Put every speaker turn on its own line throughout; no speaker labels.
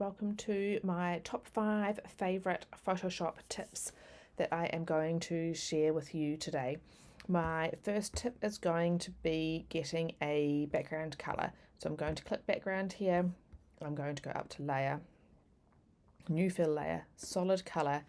welcome to my top 5 favourite Photoshop tips that I am going to share with you today. My first tip is going to be getting a background colour. So I'm going to click background here, I'm going to go up to layer, new fill layer, solid colour,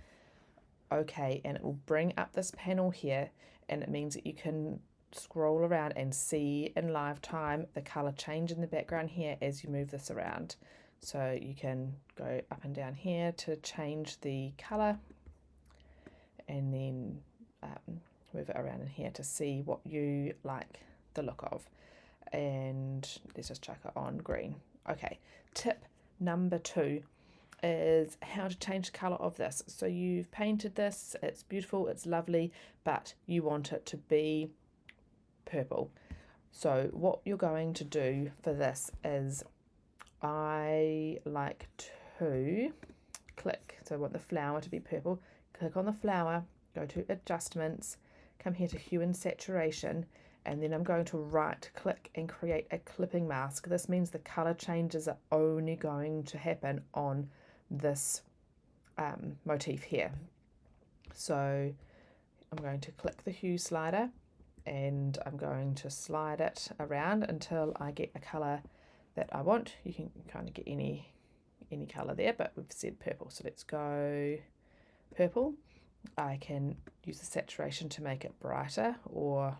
OK, and it will bring up this panel here, and it means that you can scroll around and see in live time the colour change in the background here as you move this around. So you can go up and down here to change the colour, and then move it around in here to see what you like the look of. And let's just chuck it on green. Okay, tip number 2 is how to change the colour of this. So you've painted this, it's beautiful, it's lovely, but you want it to be purple. So what you're going to do for this is, I like to click, so I want the flower to be purple, click on the flower, go to adjustments, come here to hue and saturation, and then I'm going to right click and create a clipping mask. This means the colour changes are only going to happen on this motif here. So I'm going to click the hue slider and I'm going to slide it around until I get a colour that I want. You can kind of get any colour there, but we've said purple, so let's go purple. I can use the saturation to make it brighter or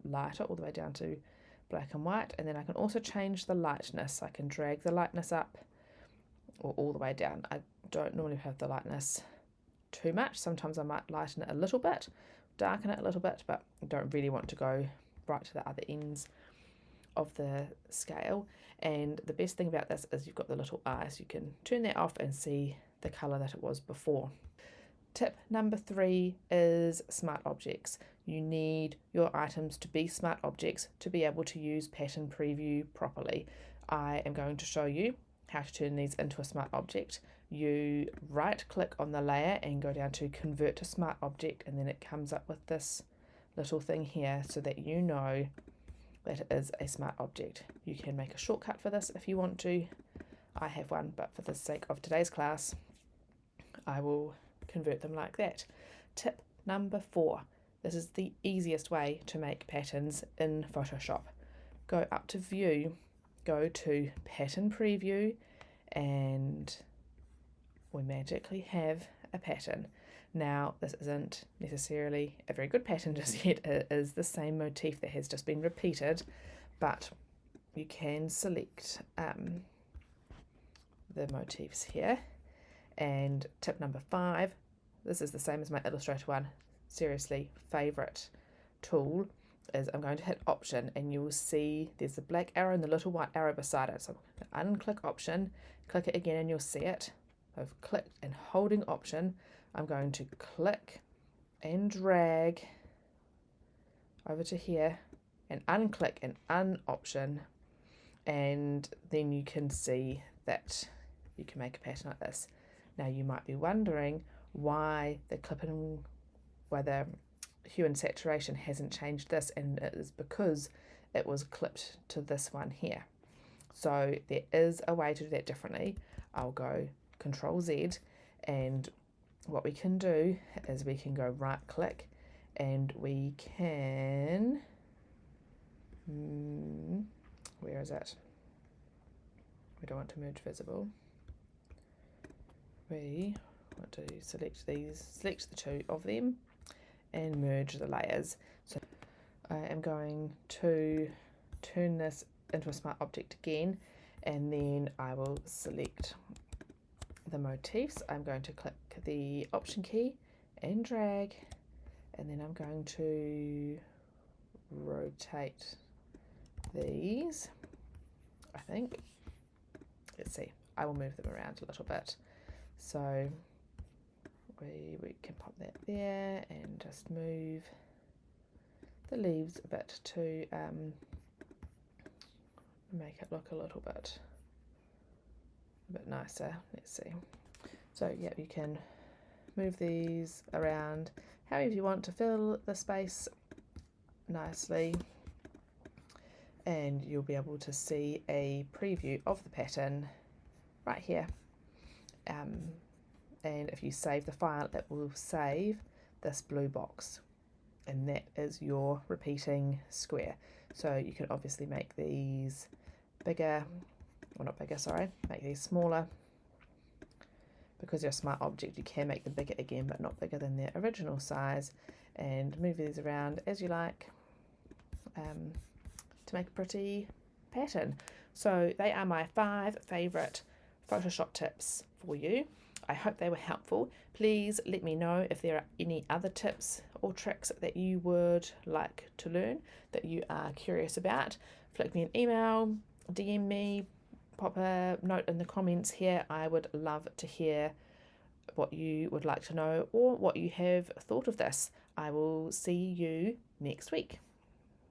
lighter, all the way down to black and white, and then I can also change the lightness. I can drag the lightness up or all the way down. I don't normally have the lightness too much. Sometimes I might lighten it a little bit, darken it a little bit, but I don't really want to go right to the other ends of the scale. And the best thing about this is you've got the little eye, so you can turn that off and see the colour that it was before. Tip number 3 is smart objects. You need your items to be smart objects to be able to use pattern preview properly. I am going to show you how to turn these into a smart object. You right click on the layer and go down to convert to smart object, and then it comes up with this little thing here so that you know that it is a smart object. You can make a shortcut for this if you want to. I have one, but for the sake of today's class I will convert them like that. Tip number 4. This is the easiest way to make patterns in Photoshop. Go up to view, go to pattern preview, and we magically have a pattern. Now this isn't necessarily a very good pattern just yet. It is the same motif that has just been repeated, but you can select the motifs here. And tip number 5, this is the same as my Illustrator one, seriously favourite tool, is I'm going to hit option, and you will see there's the black arrow and the little white arrow beside it. So I'm going to unclick option, click it again, and you'll see it. I've clicked and holding option, I'm going to click and drag over to here and unclick and unoption, and then you can see that you can make a pattern like this. Now you might be wondering why the hue and saturation hasn't changed this, and it is because it was clipped to this one here. So there is a way to do that differently. I'll go Control Z, and what we can do is we can go right click and we can, where is it? We don't want to merge visible. We want to select these, select the 2 of them and merge the layers. So I am going to turn this into a smart object again, and then I will select the motifs. I'm going to click the option key and drag, and then I'm going to rotate these, I think. Let's see, I will move them around a little bit. So we can pop that there and just move the leaves a bit to make it look a little bit nicer. Let's see. So yeah, you can move these around however you want to fill the space nicely, and you'll be able to see a preview of the pattern right here and if you save the file, it will save this blue box, and that is your repeating square. So you can obviously make these bigger, or not bigger, sorry, make these smaller. Because they're a smart object, you can make them bigger again, but not bigger than their original size, and move these around as you like to make a pretty pattern. So they are my 5 favourite Photoshop tips for you. I hope they were helpful. Please let me know if there are any other tips or tricks that you would like to learn, that you are curious about. Flick me an email, DM me, pop a note in the comments here. I would love to hear what you would like to know or what you have thought of this. I will see you next week.